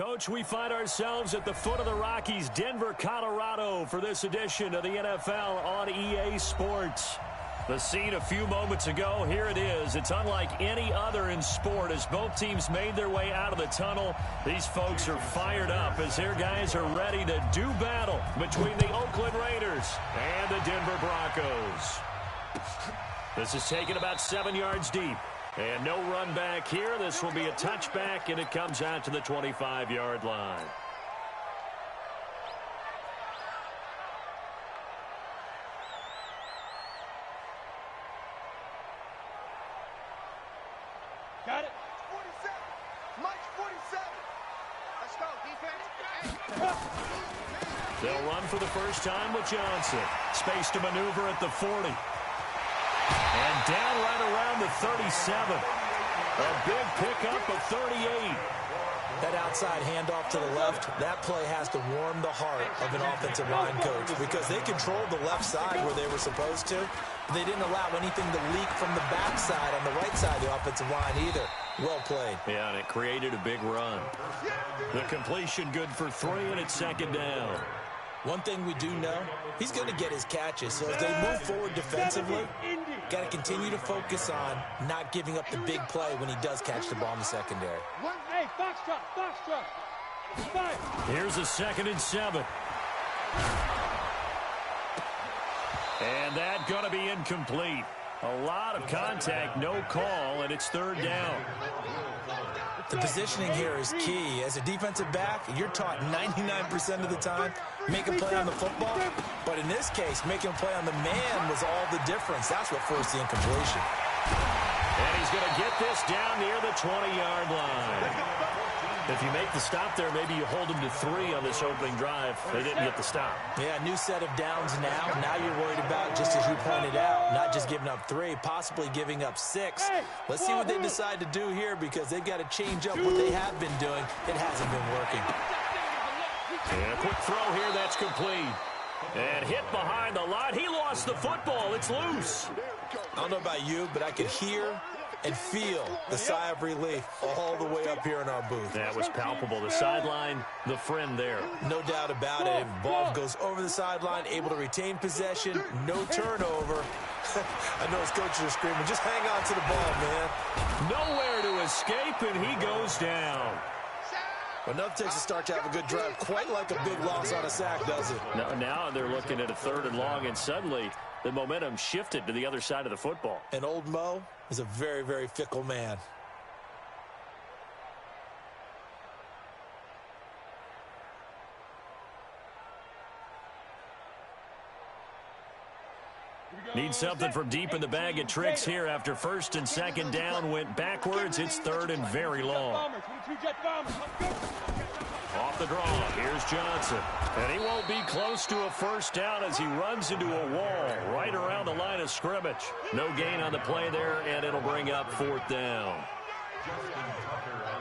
Coach, we find ourselves at the foot of the Rockies, Denver, Colorado, for this edition of the NFL on EA Sports. The scene a few moments ago, here it is. It's unlike any other in sport as both teams made their way out of the tunnel. These folks are fired up as their guys are ready to do battle between the Oakland Raiders and the Denver Broncos. This is taken about 7 yards deep. And no run back here. This will be a touchback, and it comes out to the 25-yard line. Got it. 47. Mike 47. Let's go, defense. They'll run for the first time with Johnson. Space to maneuver at the 40. And down right around the 37. A big pickup of 38. That outside handoff to the left, that play has to warm the heart of an offensive line coach because they controlled the left side where they were supposed to. They didn't allow anything to leak from the backside on the right side of the offensive line either. Well played. Yeah, and it created a big run. The completion good for 3, and it's second down. One thing we do know, he's going to get his catches. So as they move forward defensively, got to continue to focus on not giving up the big play when he does catch the ball in the secondary. Hey, foxtrot. Here's a 2nd and 7. And that going to be incomplete. A lot of contact, no call, and it's 3rd down. The positioning here is key. As a defensive back, you're taught 99% of the time, make a play on the football. But in this case, making a play on the man was all the difference. That's what forced the incompletion. And he's going to get this down near the 20-yard line. If you make the stop there, maybe you hold them to 3 on this opening drive. They didn't get the stop. Yeah, new set of downs now. Now you're worried about, just as you pointed out, not just giving up 3, possibly giving up 6. Let's see what they decide to do here because they've got to change up what they have been doing. It hasn't been working. And a quick throw here, that's complete. And hit behind the line. He lost the football. It's loose. I don't know about you, but I could hear and feel the sigh of relief all the way up here in our booth. That was palpable. The sideline, the friend there. No doubt about it. If the ball goes over the sideline, able to retain possession, no turnover. I know his coaches are screaming, just hang on to the ball, man. Nowhere to escape, and he goes down. Well, nothing takes a start to have a good drive, quite like a big loss on a sack, does it? Now they're looking at a 3rd and long, and suddenly the momentum shifted to the other side of the football. And old Mo is a very, very fickle man. Need something from deep in the bag of tricks here after 1st and 2nd down went backwards. It's 3rd and very long. Off the draw, here's Johnson. And he won't be close to a 1st down as he runs into a wall right around the line of scrimmage. No gain on the play there, and it'll bring up 4th down.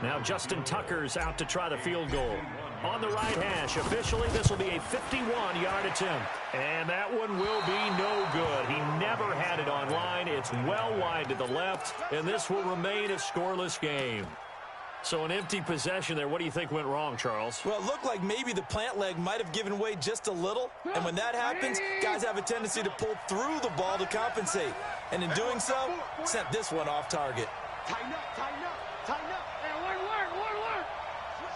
Now Justin Tucker's out to try the field goal. On the right hash, officially this will be a 51-yard attempt. And that one will be no good. He never had it on line. It's well wide to the left, and this will remain a scoreless game. So an empty possession there. What do you think went wrong, Charles? Well, it looked like maybe the plant leg might have given way just a little. And when that happens, guys have a tendency to pull through the ball to compensate. And in doing so, sent this one off target. Tighten up. Hey, work.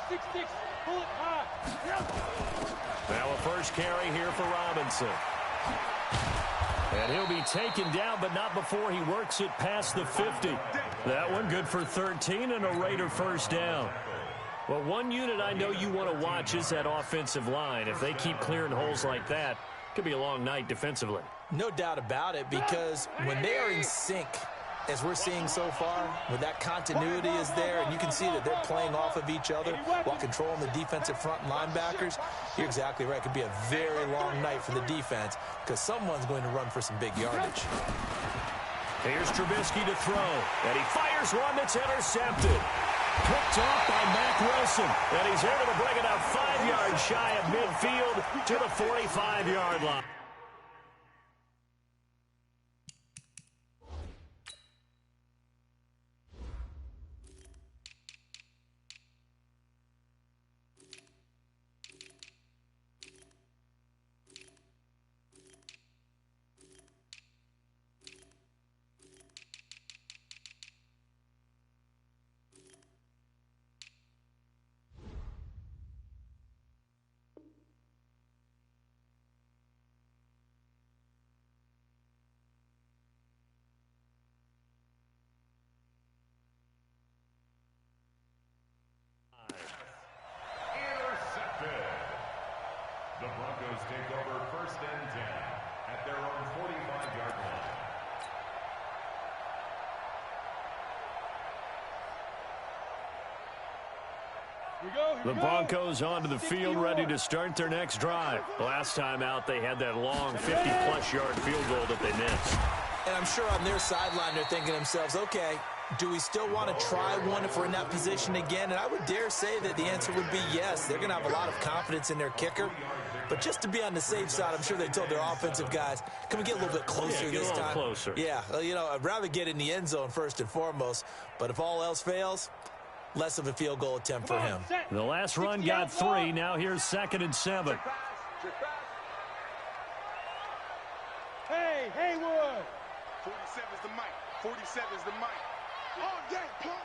6-6. Pull it high. Now a first carry here for Robinson. And he'll be taken down, but not before he works it past the 50. That one good for 13 and a Raider 1st down. Well, one unit I know you want to watch is that offensive line. If they keep clearing holes like that, it could be a long night defensively. No doubt about it, because when they are in sync, as we're seeing so far, where that continuity is there, and you can see that they're playing off of each other while controlling the defensive front linebackers, you're exactly right. It could be a very long night for the defense because someone's going to run for some big yardage. Here's Trubisky to throw, and he fires one that's intercepted. Picked off by Mack Wilson, and he's able to bring it out 5 yards shy of midfield to the 45-yard line. The Broncos onto the field, ready to start their next drive. Last time out, they had that long 50-plus yard field goal that they missed. And I'm sure on their sideline, they're thinking to themselves, okay, do we still want to try one if we're in that position again? And I would dare say that the answer would be yes. They're going to have a lot of confidence in their kicker. But just to be on the safe side, I'm sure they told their offensive guys, can we get a little bit closer this time? Closer. Yeah, well, you know, I'd rather get in the end zone first and foremost. But if all else fails, less of a field goal attempt for him. The last run got 3. Now here's 2nd and 7. Hey, Haywood. 47's the mic. 47's the mic. All day, punk.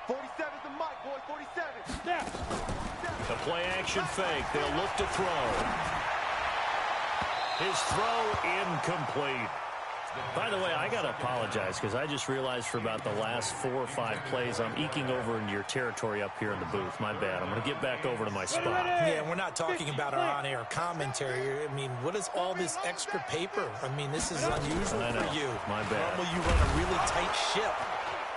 47's the mic, boy. 47. Snap. The play-action fake. They'll look to throw. His throw incomplete. By the way, I got to apologize because I just realized for about the last 4 or 5 plays, I'm eking over into your territory up here in the booth. My bad. I'm going to get back over to my spot. Yeah, we're not talking about our on-air commentary. I mean, what is all this extra paper? I mean, this is unusual for you. My bad. Normally you run a really tight ship.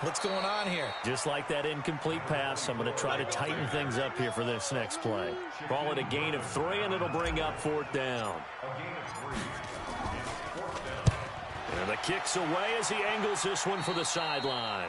What's going on here? Just like that incomplete pass, I'm going to try to tighten things up here for this next play. Call it a gain of 3, and it'll bring up 4th down. And the kick's away as he angles this one for the sideline.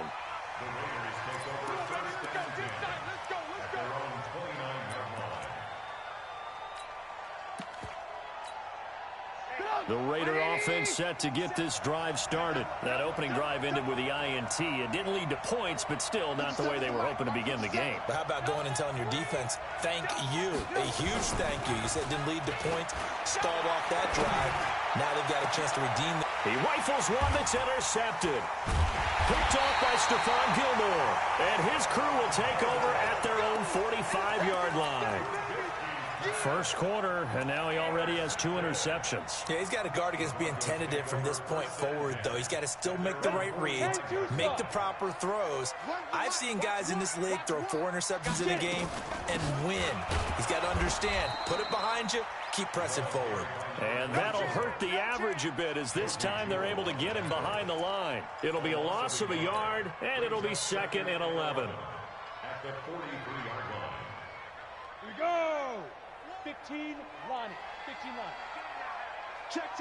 The Raider offense set to get this drive started. That opening drive ended with the INT. It didn't lead to points, but still not the way they were hoping to begin the game. But how about going and telling your defense, thank you, a huge thank you. You said it didn't lead to points, stalled off that drive. Now they've got a chance to redeem it. He rifles one that's intercepted. Picked off by Stephon Gilmore. And his crew will take over at their own 45-yard line. First quarter, and now he already has 2 interceptions. Yeah, he's got to guard against being tentative from this point forward, though. He's got to still make the right reads, make the proper throws. I've seen guys in this league throw 4 interceptions in a game and win. He's got to understand, put it behind you, keep pressing forward. And that'll hurt the average a bit as this time they're able to get him behind the line. It'll be a loss of a yard, and it'll be 2nd and 11. At the 43-yard line. Here we go. 15 line. 15 line. Check.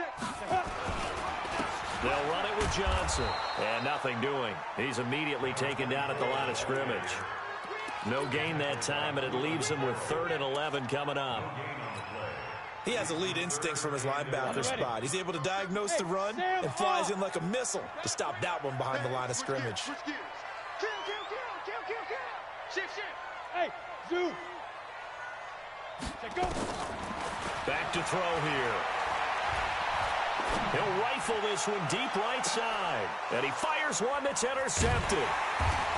They'll run it with Johnson. And nothing doing. He's immediately taken down at the line of scrimmage. No gain that time, and it leaves him with 3rd and 11 coming up. He has elite instincts from his linebacker spot. He's able to diagnose the run and flies in like a missile to stop that one behind the line of scrimmage. Kill. Shift. Hey, zoom. Go. Back to throw here. He'll rifle this one deep right side. And he fires one that's intercepted.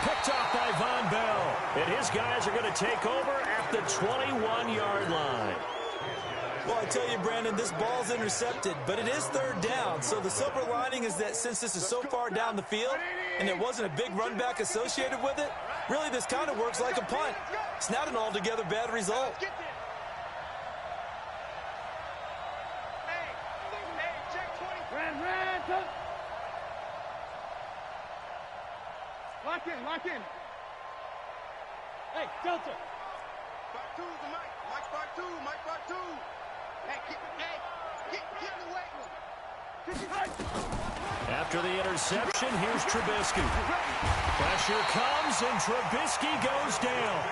Picked off by Von Bell. And his guys are going to take over at the 21-yard line. Well, I tell you, Brandon, this ball's intercepted, but it is 3rd down. So the silver lining is that since this is so far down the field and there wasn't a big run back associated with it, really this kind of works like a punt. It's not an altogether bad result. Lock in. Hey, Delta. Part 2's the mic. Mike part 2. Hey, get the weight room. After the interception, here's Trubisky. Pressure comes, and Trubisky goes down.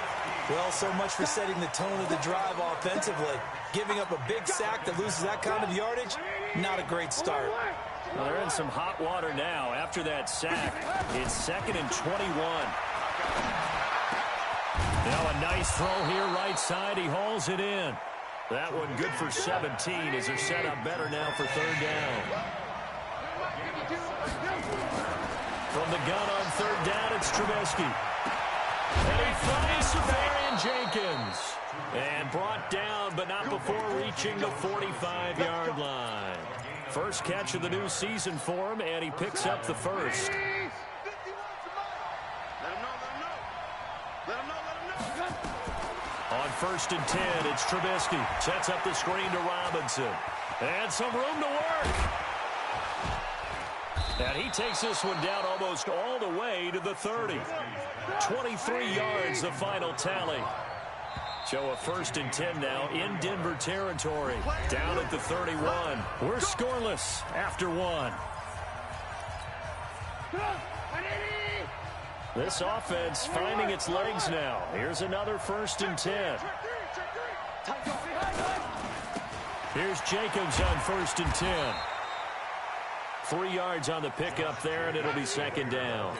Well, so much for setting the tone of the drive offensively. Giving up a big sack that loses that kind of yardage, not a great start. Well, they're in some hot water now. After that sack, it's 2nd and 21. Now a nice throw here right side. He hauls it in. That one good for 17 as they're set up better now for 3rd down. From the gun on 3rd down, it's Trubisky. And he finds Safarian Jenkins. And brought down, but not before reaching the 45-yard line. First catch of the new season for him, and he picks up the first. On 1st and 10, it's Trubisky. Sets up the screen to Robinson. And some room to work. And he takes this one down almost all the way to the 30. 23 yards, the final tally. So a 1st and 10 now in Denver territory. Down at the 31. We're scoreless after 1. This offense finding its legs now. Here's another 1st and 10. Here's Jacobs on 1st and 10. 3 yards on the pickup there, and it'll be 2nd down.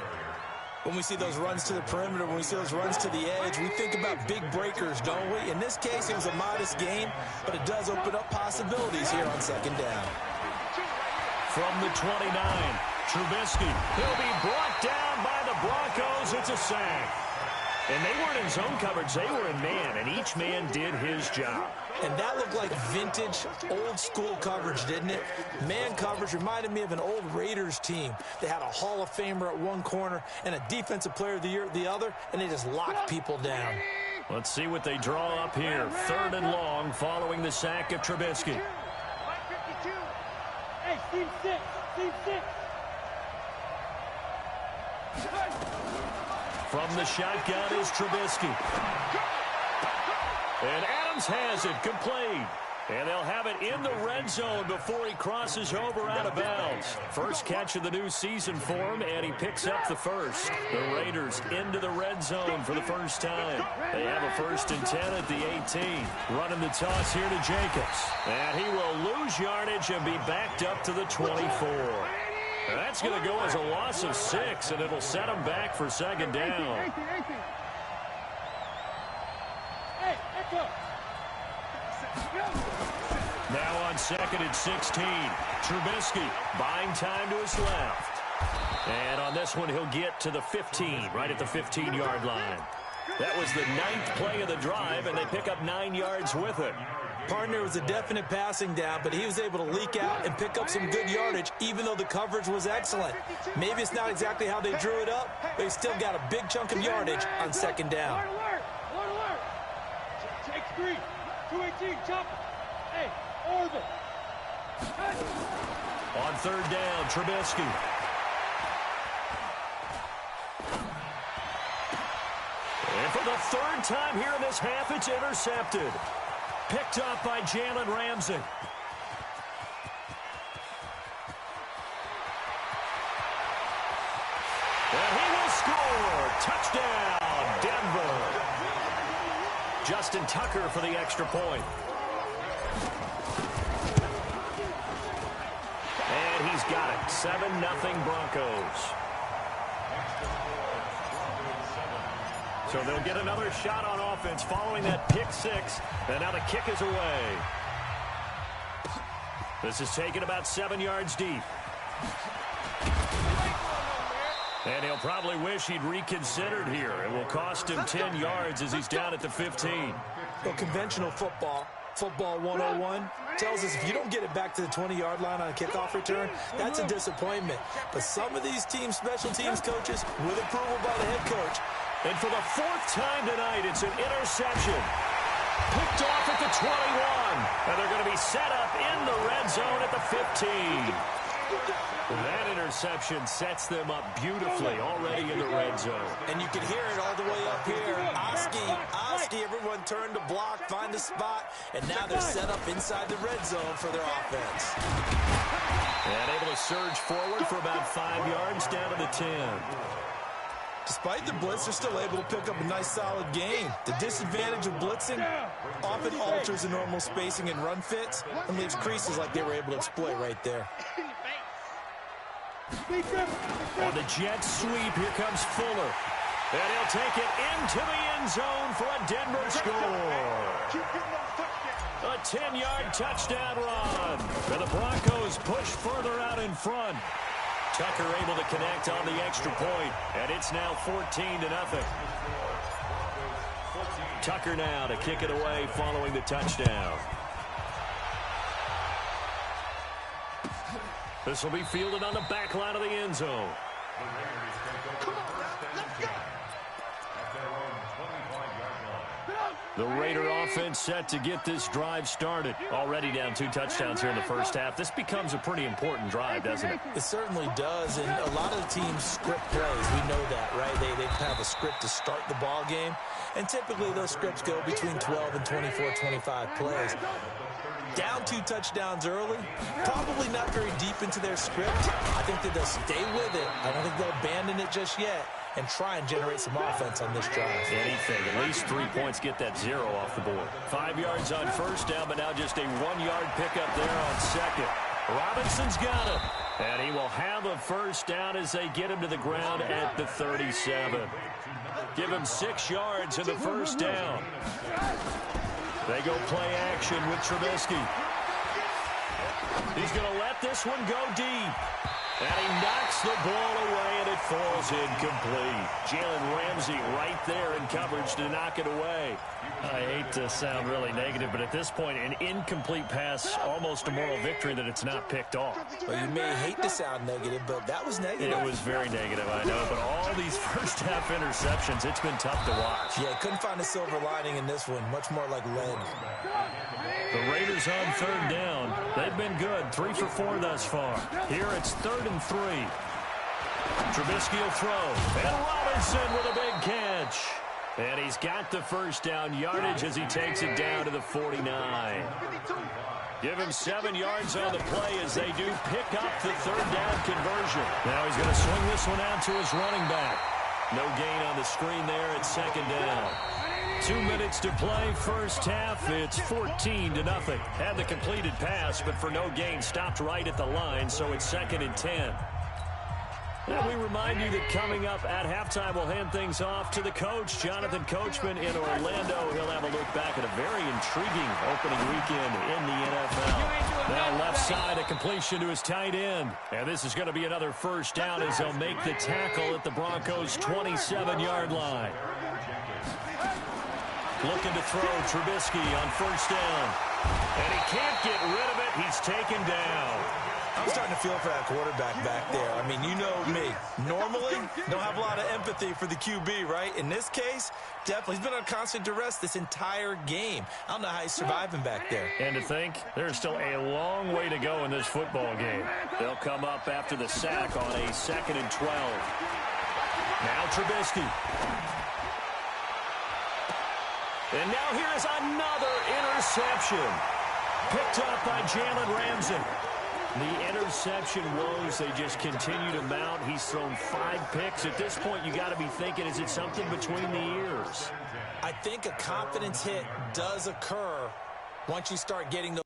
When we see those runs to the perimeter, when we see those runs to the edge, we think about big breakers, don't we? In this case, it was a modest gain, but it does open up possibilities here on 2nd down. From the 29, Trubisky. He'll be brought down by the Broncos. It's a sack. And they weren't in zone coverage. They were in man, and each man did his job. And that looked like vintage, old-school coverage, didn't it? Man coverage reminded me of an old Raiders team. They had a Hall of Famer at one corner and a Defensive Player of the Year at the other, and they just locked people down. Let's see what they draw up here. 3rd and long following the sack of Trubisky. Hey, team 6. Team 6. From the shotgun is Trubisky. And Adams has it complete. And they'll have it in the red zone before he crosses over out of bounds. First catch of the new season for him, and he picks up the first. The Raiders into the red zone for the first time. They have a 1st and 10 at the 18. Running the toss here to Jacobs. And he will lose yardage and be backed up to the 24. That's going to go as a loss of 6, and it'll set him back for 2nd down. Now on 2nd and 16, Trubisky buying time to his left. And on this one, he'll get to the 15, right at the 15-yard line. That was the 9th play of the drive, and they pick up 9 yards with it. Partner was a definite passing down, but he was able to leak out and pick up some good yardage, even though the coverage was excellent. Maybe it's not exactly how they drew it up, but he still got a big chunk of yardage on 2nd down. Alert! Take 3. 218, chop. Hey, orbit. On 3rd down, Trubisky. And for the 3rd time here in this half, it's intercepted. Picked up by Jalen Ramsey. And he will score. Touchdown, Denver. Justin Tucker for the extra point. And he's got it. 7-0 Broncos. So they'll get another shot on offense following that pick 6. And now the kick is away. This is taken about 7 yards deep. And he'll probably wish he'd reconsidered here. It will cost him 10 yards as he's down at the 15. Well, conventional football 101, tells us if you don't get it back to the 20-yard line on a kickoff return, that's a disappointment. But some of these teams, special teams coaches, with approval by the head coach. And for the 4th time tonight, it's an interception. Picked off at the 21. And they're going to be set up in the red zone at the 15. That interception sets them up beautifully already in the red zone. And you can hear it all the way up here. Oski, everyone turned to block, find a spot, and now they're set up inside the red zone for their offense. And able to surge forward for about 5 yards down to the 10. Despite the blitz, they're still able to pick up a nice solid gain. The disadvantage of blitzing often alters the normal spacing and run fits and leaves creases like they were able to exploit right there. On the jet sweep, here comes Fuller. And he'll take it into the end zone for a Denver score. A 10-yard touchdown run. And the Broncos push further out in front. Tucker able to connect on the extra point, and it's now 14-0. Tucker now to kick it away following the touchdown. This will be fielded on the back line of the end zone. The Raider offense set to get this drive started. Already down 2 touchdowns here in the first half. This becomes a pretty important drive, doesn't it? It certainly does, and a lot of the teams script plays. We know that, right? They have a script to start the ball game, and typically those scripts go between 12 and 24, 25 plays. Down 2 touchdowns early, probably not very deep into their script. I think that they'll stay with it. I don't think they'll abandon it just yet and try and generate some offense on this drive. Anything. At least 3 points, get that 0 off the board. 5 yards on first down, but now just a 1-yard pickup there on second. Robinson's got it. And he will have a first down as they get him to the ground at the 37. Give him 6 yards in the first down. They go play action with Trubisky. He's going to let this one go deep. And he knocks the ball away, and it falls incomplete. Jalen Ramsey right there in coverage to knock it away. I hate to sound really negative, but at this point, an incomplete pass, almost a moral victory that it's not picked off. Well, you may hate to sound negative, but that was negative. It was very negative, I know. But all these first-half interceptions, it's been tough to watch. Yeah, couldn't find a silver lining in this one. Much more like lead. The Raiders on third down. They've been good. 3 for 4 thus far. Here it's 3rd and 3. Trubisky will throw. And Robinson with a big catch. And he's got the first down yardage as he takes it down to the 49. Give him 7 yards on the play as they do pick up the 3rd down conversion. Now he's going to swing this one out to his running back. No gain on the screen there at 2nd down. 2 minutes to play first half. It's 14-0. Had the completed pass, but for no gain, stopped right at the line, so it's 2nd and 10. And we remind you that coming up at halftime, we'll hand things off to the coach, Jonathan Coachman in Orlando. He'll have a look back at a very intriguing opening weekend in the NFL. Now left side, a completion to his tight end. And this is going to be another first down as they'll make the tackle at the Broncos' 27-yard line. Looking to throw Trubisky on first down. And he can't get rid of it. He's taken down. I'm starting to feel for that quarterback back there. I mean, you know me. Normally, don't have a lot of empathy for the QB, right? In this case, definitely. He's been on constant duress this entire game. I don't know how he's surviving back there. And to think, there's still a long way to go in this football game. They'll come up after the sack on a 2nd and 12. Now Trubisky. And now here is another interception. Picked up by Jalen Ramsey. The interception woes, they just continue to mount. He's thrown 5 picks. At this point, you got to be thinking, is it something between the ears? I think a confidence hit does occur once you start getting the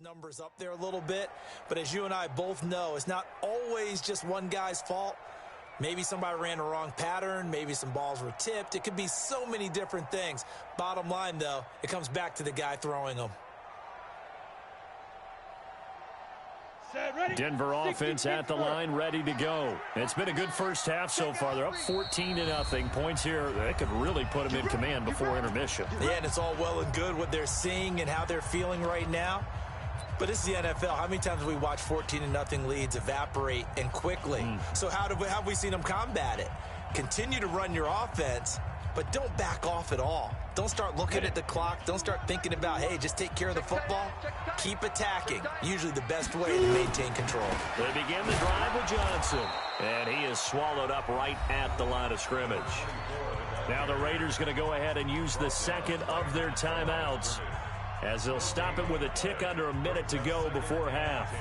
numbers up there a little bit, but as you and I both know, it's not always just one guy's fault. Maybe somebody ran the wrong pattern, maybe some balls were tipped. It could be so many different things. Bottom line, though, it comes back to the guy throwing them. Denver offense at the line, ready to go. It's been a good first half so far. They're up 14-0. Points here, they could really put them in command before intermission. Yeah, and it's all well and good what they're seeing and how they're feeling right now. But it's the NFL. How many times have we watched 14-0 leads evaporate and quickly? So how have we seen them combat it? Continue to run your offense, but don't back off at all. Don't start looking at the clock. Don't start thinking about, hey, just take care of the football. Keep attacking. Usually the best way to maintain control. They begin the drive with Johnson, and he is swallowed up right at the line of scrimmage. Now the Raiders going to go ahead and use the second of their timeouts, as they'll stop it with a tick under a minute to go before half.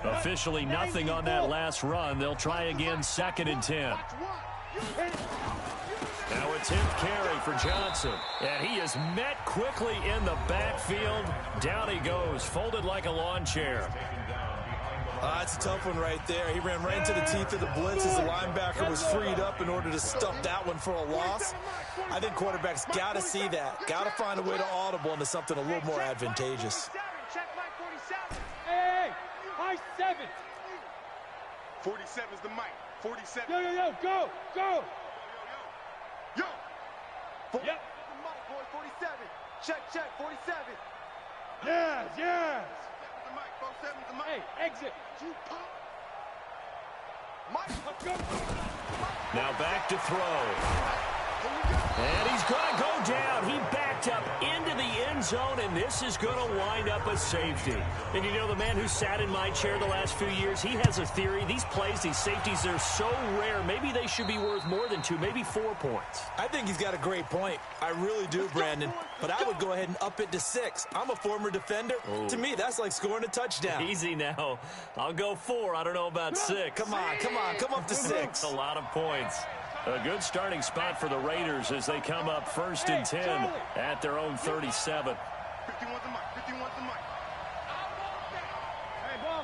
Officially nothing on that last run. They'll try again, 2nd and 10. Now a 10th carry for Johnson. And he is met quickly in the backfield. Down he goes, folded like a lawn chair. That's a tough one right there. He ran right into the teeth of the blitz as the linebacker was freed up in order to stuff that one for a loss. I think quarterbacks got to see that. Got to find a way to audible into something a little more advantageous. Hey, high 7. 47's the mic. 47. Yo, go. Yo. Yep. The mic, boy. 47. Check. 47. Yes. 47's the mic. 47's the mic. Hey, exit. Mike. Go. Now back to throw. And he's going to go down. He backed up into the end zone, and this is going to wind up a safety. And you know, the man who sat in my chair the last few years, he has a theory. These plays, these safeties, they're so rare. Maybe they should be worth more than 2, maybe 4 points. I think he's got a great point. I really do, Brandon. But I would go ahead and up it to 6. I'm a former defender. Oh. To me, that's like scoring a touchdown. Easy now. I'll go 4. I don't know about 6. Come on. Come up to 6. A lot of points. A good starting spot for the Raiders as they come up 1st and 10 at their own 37. 51's the mic. 51's the mic. Hey, ball.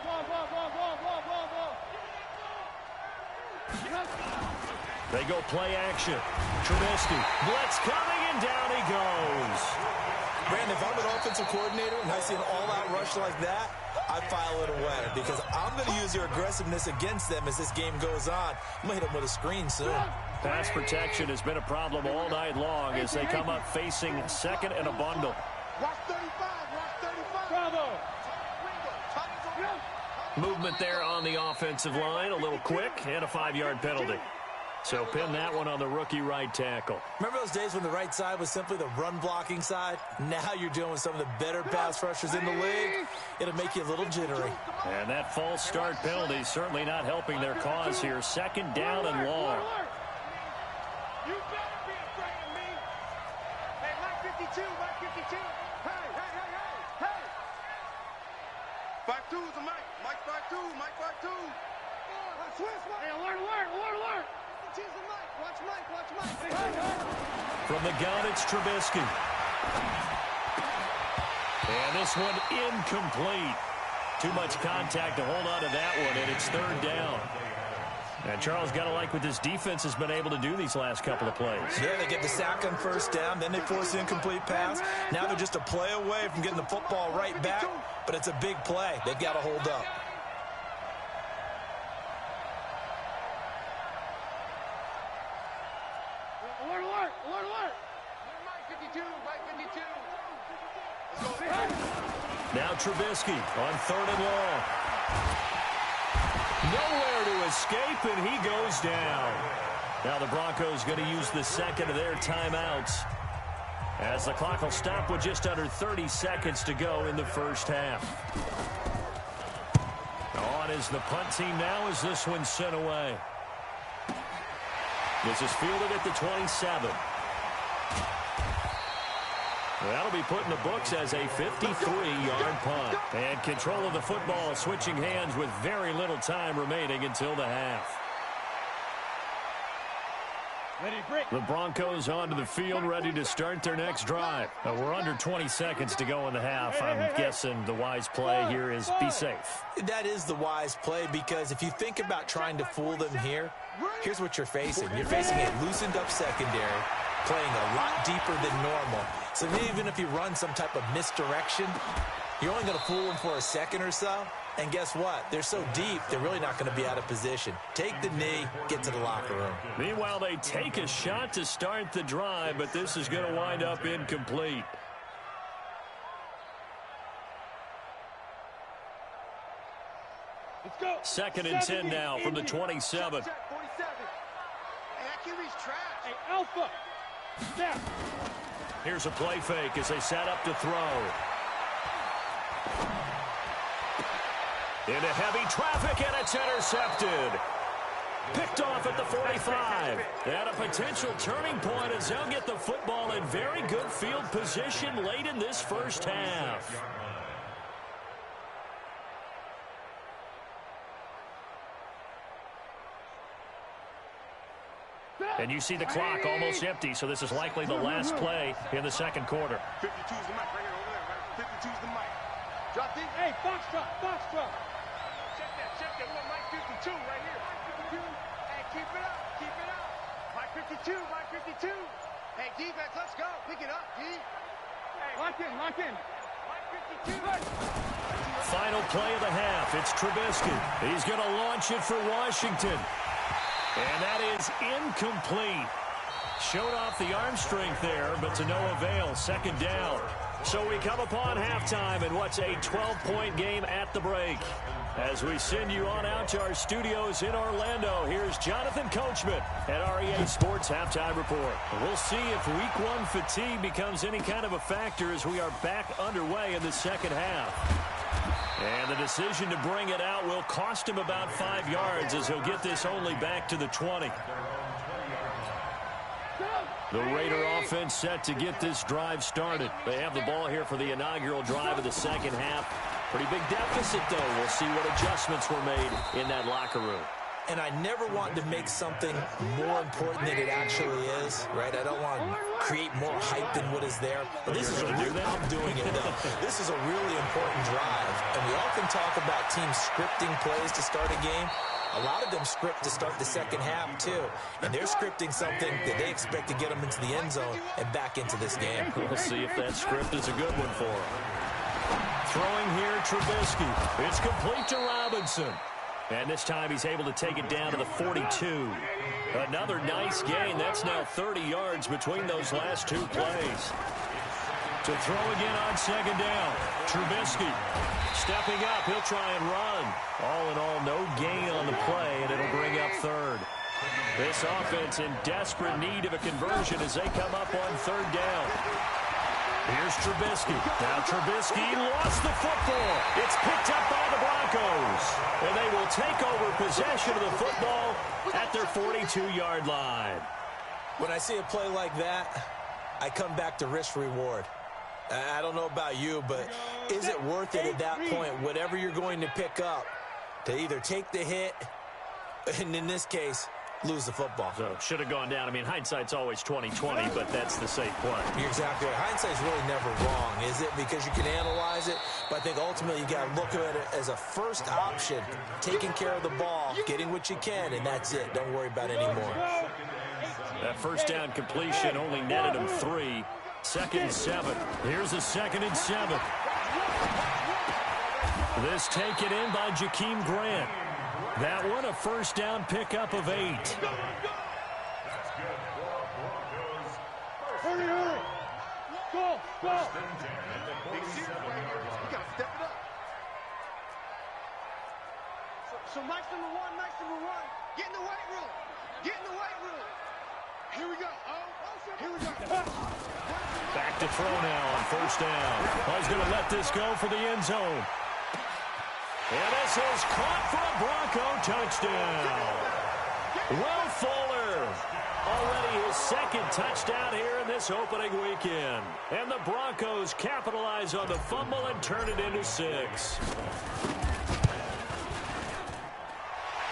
They go play action. Trubisky. Blitz coming, and down he goes. Brandon, if I'm an offensive coordinator and I see an all-out rush like that, I file it away because I'm going to use their aggressiveness against them as this game goes on. I'm going to hit them with a screen soon. Pass protection has been a problem all night long as they come up facing 2nd and a bundle. Watch 35. Bravo. Movement there on the offensive line, a little quick, and a 5-yard penalty. So pin that one on the rookie right tackle. Remember those days when the right side was simply the run-blocking side? Now you're dealing with some of the better pass rushers in the league. It'll make you a little jittery. And that false start penalty certainly not helping their cause here. 2nd down and long. You better be afraid of me. Hey, Mike 52. Hey. 52's the mic. Mike 52. Hey, alert. Watch Mike. From the gun, it's Trubisky. And this one incomplete. Too much contact to hold on to that one, and it's 3rd down. And Charles, got to like what this defense has been able to do these last couple of plays. Yeah, they get the sack on 1st down, then they force the incomplete pass. Now they're just a play away from getting the football right back, but it's a big play. They've got to hold up. Alert. Mike 52. Now Trubisky on 3rd and long. Nowhere to escape, and he goes down. Now the Broncos going to use the 2nd of their timeouts as the clock will stop with just under 30 seconds to go in the 1st half. On is the punt team now as this one's sent away. This is fielded at the 27. That'll be put in the books as a 53-yard punt. And control of the football switching hands with very little time remaining until the half. The Broncos onto the field ready to start their next drive. We're under 20 seconds to go in the half. I'm guessing the wise play here is be safe. That is the wise play because if you think about trying to fool them here, here's what you're facing. You're facing a loosened up secondary, playing a lot deeper than normal. So even if you run some type of misdirection, you're only going to fool them for a second or so. And guess what? They're so deep, they're really not going to be out of position. Take the knee, get to the locker room. Meanwhile, they take a shot to start the drive, but this is going to wind up incomplete. Let's go. 2nd and 10 now from the 27. Check 47. Hey, that QB's trash. Hey, Alpha. Snap. Here's a play fake as they set up to throw. Into heavy traffic, and it's intercepted. Picked off at the 45. And a potential turning point as they'll get the football in very good field position late in this 1st half. And you see the clock almost empty, so this is likely the last play in the 2nd quarter. 52's the mic right here over there. Right? 52's the mic. Drop deep. Hey, Foxtrot. Check Okay, we want Mike 52 right here. Mike 52. Hey, keep it up. Keep it up. Mike 52. Mike 52. Hey, defense, let's go. Pick it up, D. Hey, lock in. Lock in. Mike 52. Final play of the half. It's Trubisky. He's going to launch it for Washington. And that is incomplete. Showed off the arm strength there, but to no avail. Second down. So we come upon halftime in what's a 12-point game at the break. As we send you on out to our studios in Orlando, here's Jonathan Coachman at our EA Sports Halftime Report. We'll see if Week 1 fatigue becomes any kind of a factor as we are back underway in the second half. And the decision to bring it out will cost him about 5 yards as he'll get this only back to the 20. The Raider offense set to get this drive started. They have the ball here for the inaugural drive of the second half. Pretty big deficit, though. We'll see what adjustments were made in that locker room. And I never want to make something more important than it actually is, right? I don't want to create more hype than what is there. But this is I'm doing it, though. This is a really important drive. And we often talk about teams scripting plays to start a game. A lot of them script to start the second half, too. And they're scripting something that they expect to get them into the end zone and back into this game. We'll see if that script is a good one for them. Throwing here, Trubisky. It's complete to Robinson. And this time he's able to take it down to the 42. Another nice gain. That's now 30 yards between those last two plays. To throw again on second down. Trubisky stepping up. He'll try and run. All in all, no gain on the play, and it'll bring up third. This offense in desperate need of a conversion as they come up on third down. Here's Trubisky. Now Trubisky lost the football. It's picked up by the Broncos. And they will take over possession of the football at their 42-yard line. When I see a play like that, I come back to risk-reward. I don't know about you, but is it worth it at that point, whatever you're going to pick up, to either take the hit, and in this case, lose the football? So should have gone down. I mean, hindsight's always 20/20, but that's the safe play. You're exactly right. Hindsight's really never wrong, is it? Because you can analyze it, but I think ultimately you got to look at it as a first option, taking care of the ball, getting what you can, and that's it. Don't worry about it anymore. That first down completion only netted him 3. Second and 7. Here's a 2nd and 7. This taken in by Jakeem Grant. That one a first down pickup of 8. Hurry, hurry. Go, go. Big series right here. We got to step it up. So Mike's number one. Get in the weight room. Get in the weight room. Here we go. Here we go. Back to throw now on first down. Well, he's going to let this go for the end zone. And this is caught for a Bronco touchdown. Will Fuller, already his second touchdown here in this opening weekend. And the Broncos capitalize on the fumble and turn it into 6.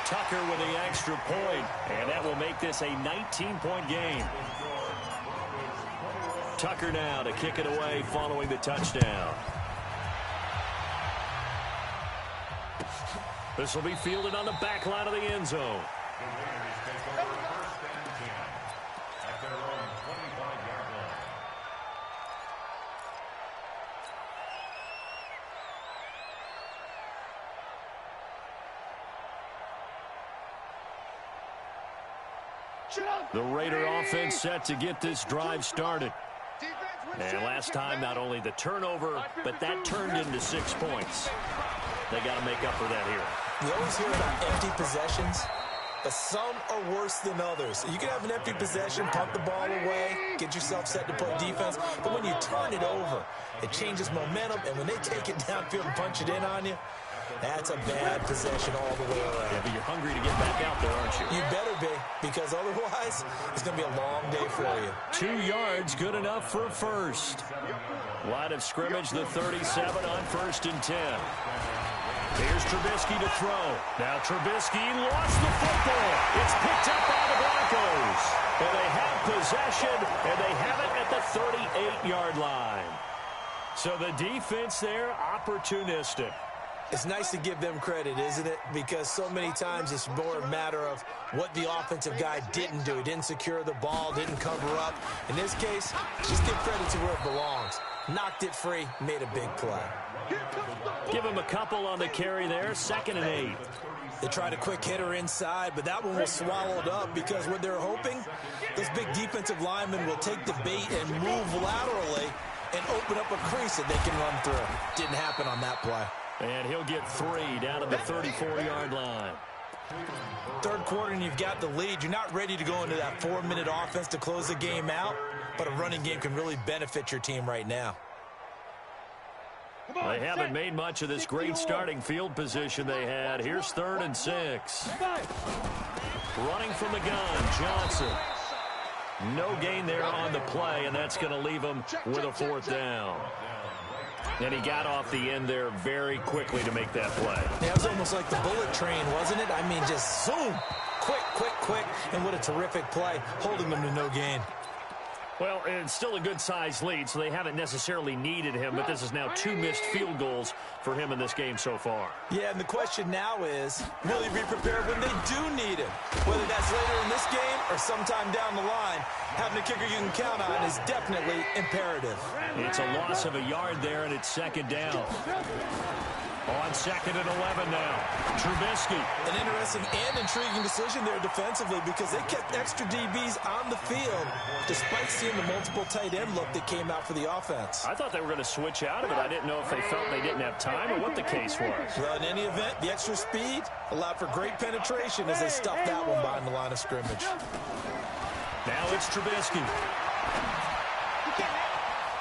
Tucker with the extra point, and that will make this a 19-point game. Tucker now to kick it away following the touchdown. This will be fielded on the back line of the end zone. The Raider offense set to get this drive started. And last time, not only the turnover, but that turned into 6 points. They got to make up for that here. You always hear about empty possessions, but some are worse than others. You can have an empty possession, punt the ball away, get yourself set to play defense, but when you turn it over, it changes momentum, and when they take it downfield and punch it in on you, that's a bad possession all the way around. Yeah, but you're hungry to get back out there, aren't you? You better be, because otherwise, it's going to be a long day for you. 2 yards, good enough for a first. Line of scrimmage, the 37 on 1st and 10. Here's Trubisky to throw. Now Trubisky lost the football. It's picked up by the Broncos. And they have possession, and they have it at the 38-yard line. So the defense there, opportunistic. It's nice to give them credit, isn't it? Because so many times it's more a matter of what the offensive guy didn't do. He didn't secure the ball, didn't cover up. In this case, just give credit to where it belongs. Knocked it free, made a big play. Give him a couple on the carry there, 2nd and 8. They tried a quick hitter inside, but that one was swallowed up because what they're hoping, those big defensive linemen will take the bait and move laterally and open up a crease that they can run through. Didn't happen on that play. And he'll get 3 down to the 34-yard line. Third quarter and you've got the lead. You're not ready to go into that 4-minute offense to close the game out, but a running game can really benefit your team right now. They haven't made much of this great starting field position they had. Here's 3rd and 6. Running from the gun, Johnson. No gain there on the play, and that's going to leave him with a 4th down. And he got off the end there very quickly to make that play. Yeah, it was almost like the bullet train, wasn't it? I mean, just zoom. Quick, quick, quick. And what a terrific play, holding them to no gain. Well, it's still a good-sized lead, so they haven't necessarily needed him, but this is now 2 missed field goals for him in this game so far. Yeah, and the question now is, will he be prepared when they do need him? Whether that's later in this game or sometime down the line, having a kicker you can count on is definitely imperative. It's a loss of a yard there, and it's 2nd down. On 2nd and 11 now. Trubisky. An interesting and intriguing decision there defensively because they kept extra DBs on the field despite seeing the multiple tight end look that came out for the offense. I thought they were going to switch out of it. I didn't know if they felt they didn't have time or what the case was. Well, in any event, the extra speed allowed for great penetration as they stuffed that one behind the line of scrimmage. Now it's Trubisky.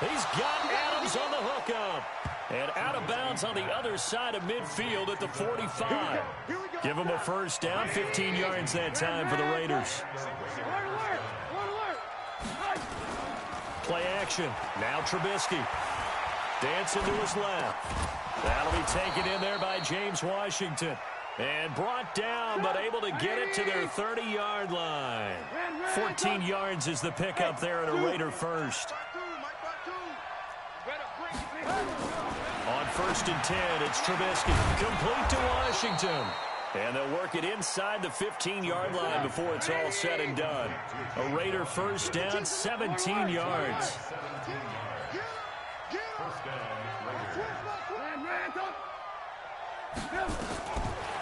He's got Adams on the hookup. And out of bounds on the other side of midfield at the 45. Give him a 1st down, 15 yards that time for the Raiders. Play action. Now Trubisky. Dancing to his left. That'll be taken in there by James Washington. And brought down, but able to get it to their 30-yard line. 14 yards is the pickup there at a Raider 1st. On 1st and 10, it's Trubisky. Complete to Washington. And they'll work it inside the 15-yard line before it's all said and done. A Raider 1st down, 17 yards.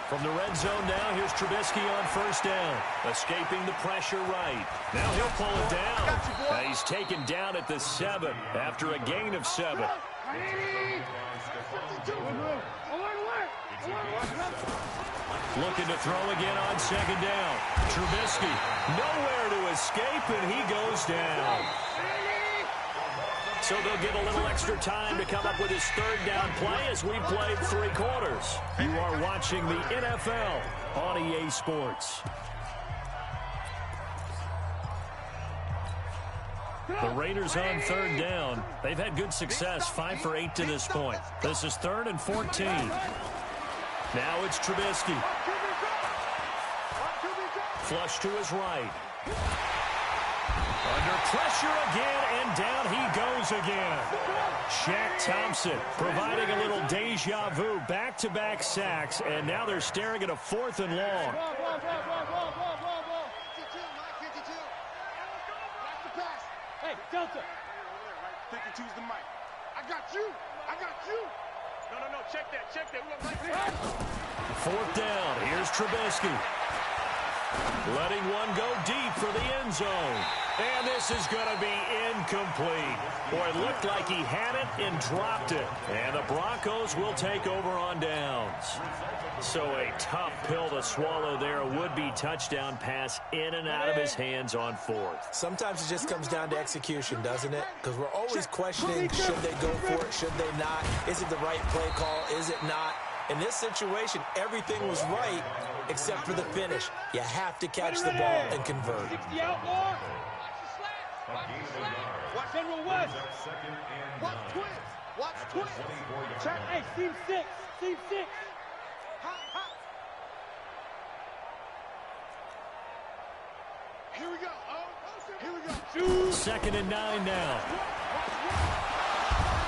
From the red zone now, here's Trubisky on 1st down. Escaping the pressure right. Now he'll pull it down. He's taken down at the 7 after a gain of 7. Looking to throw again on 2nd down. Trubisky nowhere to escape, and he goes down. So they'll get a little extra time to come up with his 3rd down play as we played 3 quarters. You are watching the NFL on EA Sports. The Raiders on 3rd down. They've had good success, 5 for 8 to this point. This is 3rd and 14. Now it's Trubisky. Flush to his right. Under pressure again, and down he goes again. Shaq Thompson providing a little deja vu, back-to-back sacks, and now they're staring at a 4th and long. Hey, Delta. 52's the mic. I got you. I got you. No, check that. We got 4th down. Here's Trubisky. Letting one go deep for the end zone. And this is going to be incomplete. Boy, it looked like he had it and dropped it. And the Broncos will take over on downs. So a tough pill to swallow there. A would-be touchdown pass in and out of his hands on 4th. Sometimes it just comes down to execution, doesn't it? Because we're always questioning, should they go for it, should they not? Is it the right play call? Is it not? In this situation, everything was right except for the finish. You have to catch the ball and convert. 60 out more. Watch General West. Watch twins. Watch twins. Check. Hey, team 6. Team 6. Here we go. Here we go. 2nd and 9 now.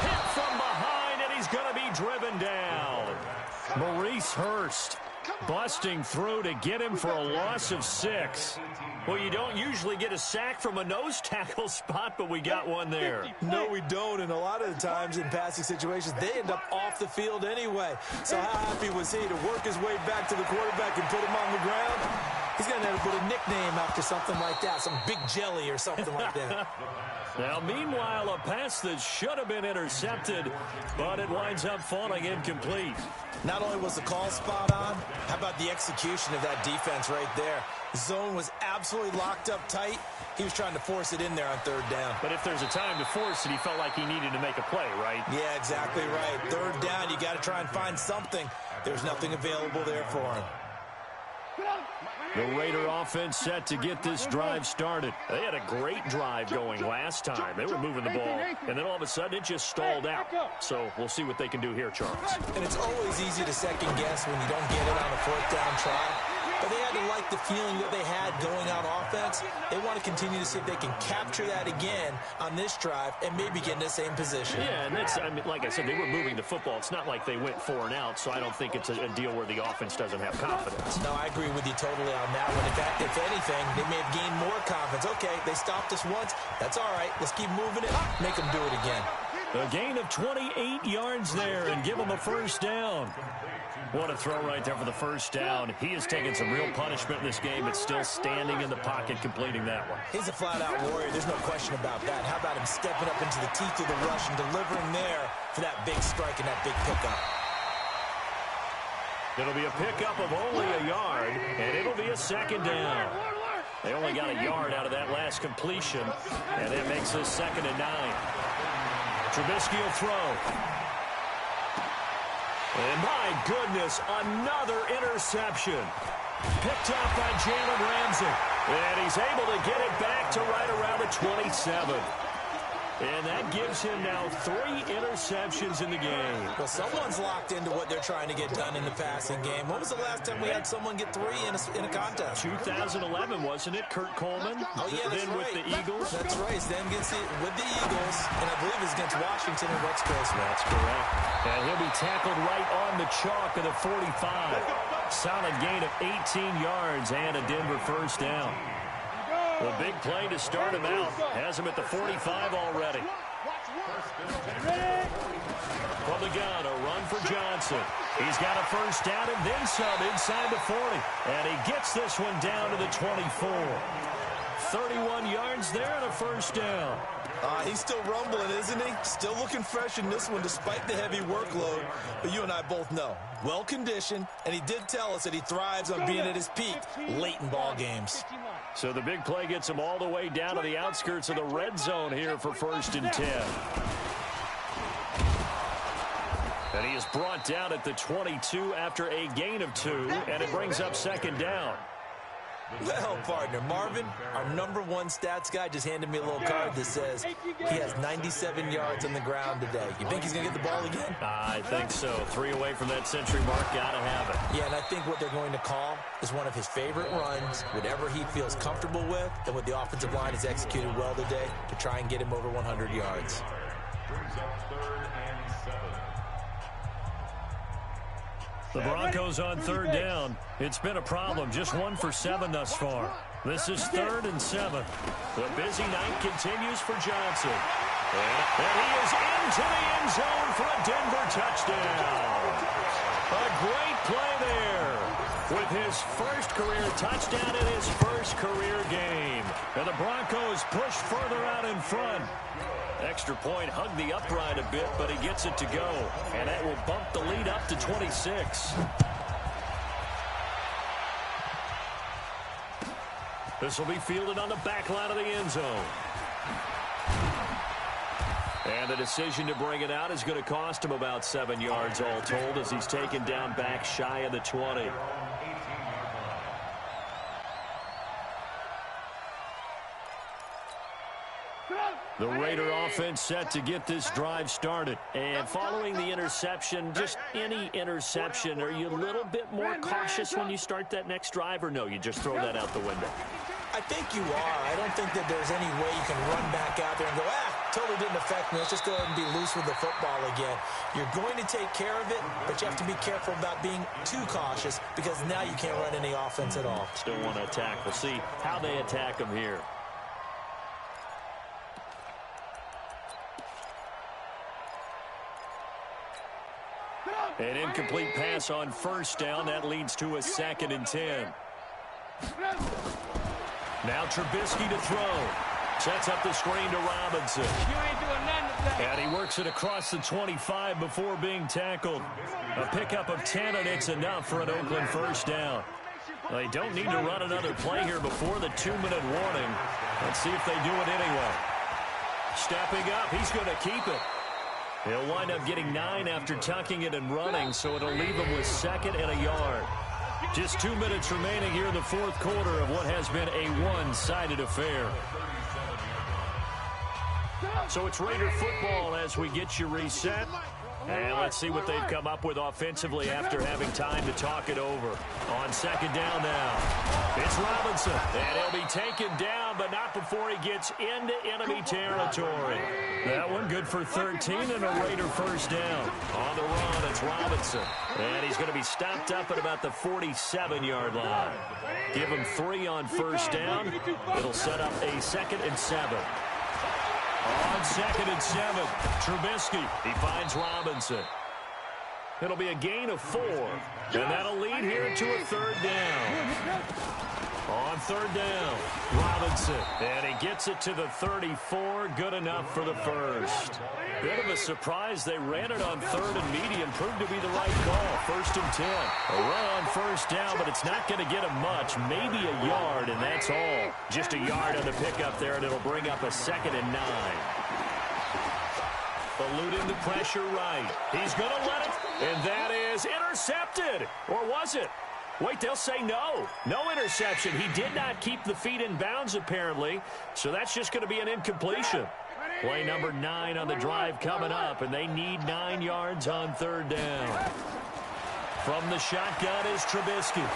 Hit from behind, and he's going to be driven down. Maurice Hurst busting through to get him for a loss of 6. Well, you don't usually get a sack from a nose tackle spot, but we got one there. No, we don't, and a lot of the times in passing situations, they end up off the field anyway. So how happy was he to work his way back to the quarterback and put him on the ground? He's going to have to put a nickname after something like that, some Big Jelly or something like that. Now, meanwhile, a pass that should have been intercepted, but it winds up falling incomplete. Not only was the call spot on, how about the execution of that defense right there? The zone was absolutely locked up tight. He was trying to force it in there on 3rd down. But if there's a time to force it, he felt like he needed to make a play, right? Yeah, exactly right. 3rd down, you got to try and find something. There's nothing available there for him. The Raider offense set to get this drive started. They had a great drive going last time. They were moving the ball, and then all of a sudden it just stalled out. So we'll see what they can do here, Charles. And it's always easy to second guess when you don't get it on a 4th down try. But they had to like the feeling that they had going out offense. They want to continue to see if they can capture that again on this drive and maybe get in the same position. Yeah, and that's, I mean, like I said, they were moving the football. It's not like they went 4 and out, so I don't think it's a deal where the offense doesn't have confidence. No, I agree with you totally on that one. In fact, if anything, they may have gained more confidence. Okay, they stopped us once. That's all right. Let's keep moving it. Make them do it again. A gain of 28 yards there and give them a 1st down. What a throw right there for the 1st down. He has taken some real punishment in this game, but still standing in the pocket, completing that one. He's a flat-out warrior. There's no question about that. How about him stepping up into the teeth of the rush and delivering there for that big strike and that big pickup? It'll be a pickup of only a yard, and it'll be a 2nd down. They only got a yard out of that last completion, and that makes this 2nd and 9. Trubisky will throw. And my goodness, another interception. Picked up by Jalen Ramsey. And he's able to get it back to right around the 27. And that gives him now 3 interceptions in the game. Well, someone's locked into what they're trying to get done in the passing game. When was the last time we had someone get 3 in a contest? 2011, wasn't it? Kurt Coleman? Oh, yeah, that's then right. with the Eagles? That's right. Then gets it with the Eagles, and I believe it's against Washington and Rex Grossman. That's correct. And he'll be tackled right on the chalk of the 45. Solid gain of 18 yards and a Denver 1st down. The big play to start him out. Has him at the 45 already. From the gun, a run for Johnson. He's got a 1st down and then some inside the 40. And he gets this one down to the 24. 31 yards there and a 1st down. He's still rumbling, isn't he? Still looking fresh in this one despite the heavy workload. But you and I both know, well-conditioned, and he did tell us that he thrives on being at his peak late in ball games. So the big play gets him all the way down to the outskirts of the red zone here for 1st and 10. And he is brought down at the 22 after a gain of 2, and it brings up 2nd down. Well, partner, Marvin, our #1 stats guy, just handed me a little card that says he has 97 yards on the ground today. You think he's going to get the ball again? I think so. 3 away from that century mark. Got to have it. Yeah, and I think what they're going to call is one of his favorite runs, whatever he feels comfortable with, and what the offensive line has executed well today to try and get him over 100 yards. The Broncos on 3rd down. It's been a problem. Just 1 for 7 thus far. This is 3rd and 7. The busy night continues for Johnson. And he is into the end zone for a Denver touchdown. A great play there with his 1st career touchdown in his 1st career game. And the Broncos push further out in front. Extra point, hugged the upright a bit, but he gets it to go. And that will bump the lead up to 26. This will be fielded on the back line of the end zone. And the decision to bring it out is going to cost him about 7 yards all told as he's taken down back shy of the 20. The Raider offense set to get this drive started. And following the interception, just any interception, are you a little bit more cautious when you start that next drive, or no, you just throw that out the window? I think you are. I don't think that there's any way you can run back out there and go, totally didn't affect me. Let's just go ahead and be loose with the football again. You're going to take care of it, but you have to be careful about being too cautious because now you can't run any offense at all. Still want to attack. We'll see how they attack them here. An incomplete pass on first down. That leads to a 2nd and 10. Now Trubisky to throw. Sets up the screen to Robinson. You ain't doing nothing today. And he works it across the 25 before being tackled. A pickup of 10, and it's enough for an Oakland first down. They don't need to run another play here before the 2-minute warning. Let's see if they do it anyway. Stepping up, he's going to keep it. He'll wind up getting 9 after tucking it and running, so it'll leave him with 2nd and a yard. Just 2 minutes remaining here in the 4th quarter of what has been a one-sided affair. So it's Raider football as we get you reset. And let's see what they've come up with offensively after having time to talk it over. On 2nd down now, it's Robinson. And he'll be taken down, but not before he gets into enemy territory. That one good for 13 and a Raider first down. On the run, it's Robinson. And he's going to be stopped up at about the 47-yard line. Give him 3 on first down. It'll set up a 2nd and 7. On 2nd and 7, Trubisky, he finds Robinson. It'll be a gain of 4, and that'll lead here to a 3rd down. On 3rd down, Robinson, and he gets it to the 34, good enough for the first. Bit of a surprise, they ran it on 3rd and medium, proved to be the right call, 1st and 10. A run on first down, but it's not going to get him much, maybe a yard, and that's all. Just a yard on the pickup there, and it'll bring up a 2nd and 9. Eluding the pressure right. He's going to let it, and that is intercepted, or was it? Wait, they'll say no. No interception. He did not keep the feet in bounds, apparently, so that's just going to be an incompletion. Play number 9 on the drive coming up, and they need 9 yards on 3rd down. From the shotgun is Trubisky.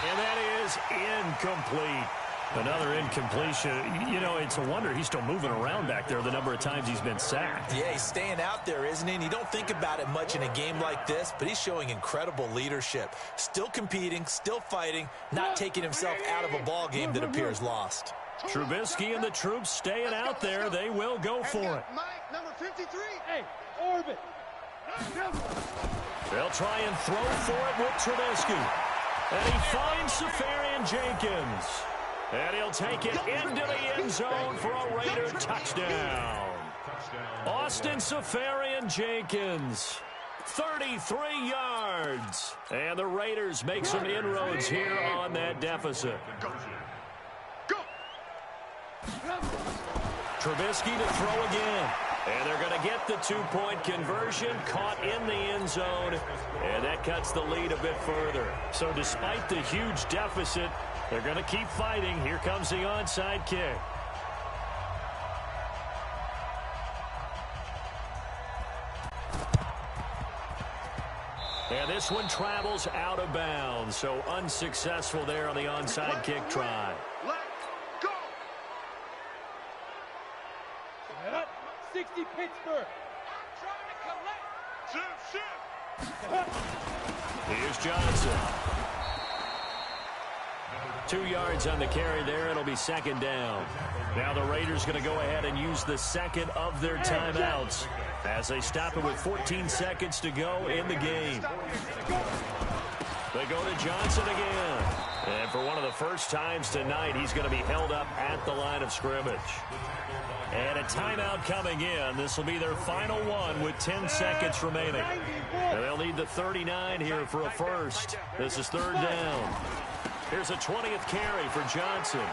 And that is incomplete. Another incompletion. You know, it's a wonder he's still moving around back there the number of times he's been sacked. Yeah, he's staying out there, isn't he? And you don't think about it much in a game like this, but he's showing incredible leadership. Still competing, still fighting, not taking himself out of a ball game that appears lost. Trubisky and the troops staying out there. They will go for it. Mike, number 53. Hey, orbit. They'll try and throw for it with Trubisky. And he finds Safarian Jenkins. And he'll take it into the end zone for a Raider touchdown. Austin Safarian Jenkins, 33 yards. And the Raiders make some inroads here on that deficit. Trubisky to throw again. And they're going to get the 2-point conversion, caught in the end zone, and that cuts the lead a bit further. So despite the huge deficit, they're going to keep fighting. Here comes the onside kick. And this one travels out of bounds, so unsuccessful there on the onside kick try. Let's go. 60 Pittsburgh. I'm trying to collect. Here's Johnson. 2 yards on the carry there. It'll be 2nd down. Now the Raiders going to go ahead and use the 2nd of their timeouts as they stop it with 14 seconds to go in the game. They go to Johnson again. And for one of the first times tonight, he's going to be held up at the line of scrimmage. And a timeout coming in. This will be their final one with 10 seconds remaining. And they'll need the 39 here for a first. This is 3rd down. Here's a 20th carry for Johnson.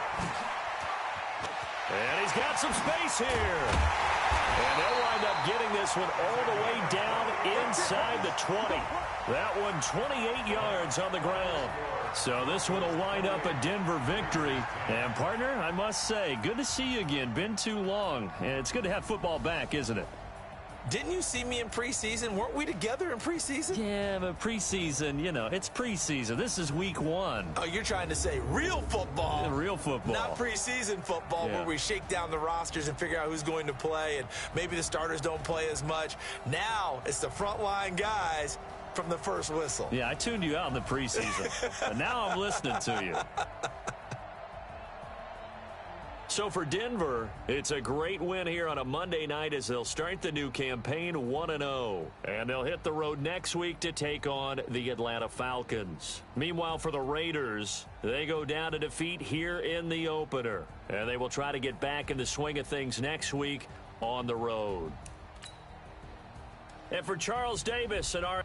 And he's got some space here. And they'll wind up getting this one all the way down inside the 20. That one 28 yards on the ground. So this one will wind up a Denver victory. And, partner, I must say, good to see you again. Been too long. And it's good to have football back, isn't it? Didn't you see me in preseason? Weren't we together in preseason? Yeah, but preseason, you know, it's preseason. This is week 1. Oh, you're trying to say real football. Yeah, real football. Not preseason football where we shake down the rosters and figure out who's going to play, and maybe the starters don't play as much. Now it's the frontline guys from the first whistle. Yeah, I tuned you out in the preseason, but now I'm listening to you. So for Denver, it's a great win here on a Monday night as they'll start the new campaign 1-0. And they'll hit the road next week to take on the Atlanta Falcons. Meanwhile, for the Raiders, they go down to defeat here in the opener. And they will try to get back in the swing of things next week on the road. And for Charles Davis and our